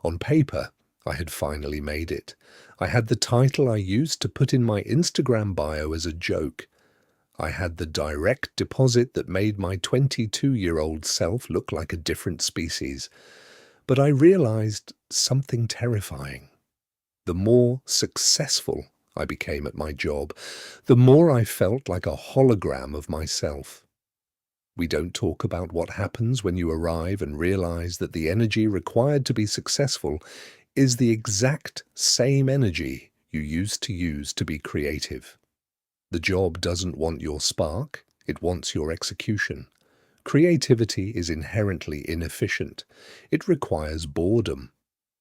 On paper, I had finally made it. I had the title I used to put in my Instagram bio as a joke. I had the direct deposit that made my 22-year-old self look like a different species. But I realized something terrifying. The more successful I became at my job, the more I felt like a hologram of myself. We don't talk about what happens when you arrive and realize that the energy required to be successful is the exact same energy you used to use to be creative. The job doesn't want your spark, it wants your execution. Creativity is inherently inefficient. It requires boredom.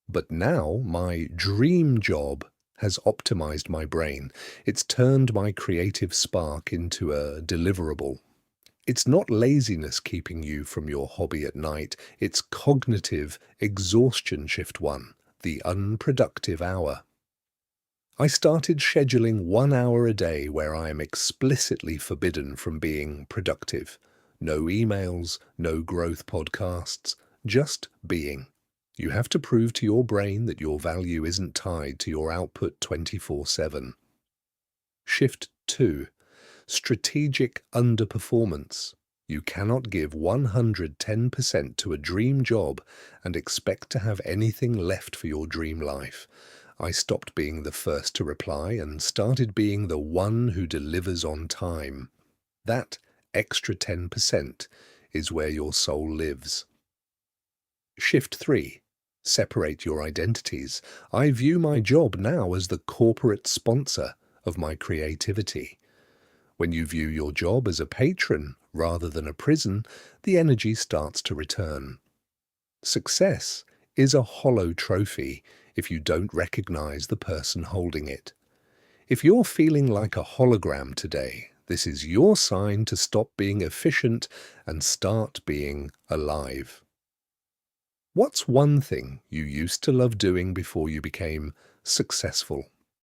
But now my dream job has optimized my brain. It's turned my creative spark into a deliverable. It's not laziness keeping you from your hobby at night. It's cognitive exhaustion shift one, the unproductive hour. I started scheduling 1 hour a day where I am explicitly forbidden from being productive. No emails, no growth podcasts, just being. You have to prove to your brain that your value isn't tied to your output 24/7. Shift 2. Strategic underperformance. You cannot give 110% to a dream job and expect to have anything left for your dream life. I stopped being the first to reply and started being the one who delivers on time. That extra 10% is where your soul lives. Shift 3. Separate your identities. I view my job now as the corporate sponsor of my creativity. When you view your job as a patron rather than a prison, the energy starts to return. Success is a hollow trophy if you don't recognize the person holding it. If you're feeling like a hologram today, this is your sign to stop being efficient and start being alive. What's one thing you used to love doing before you became successful?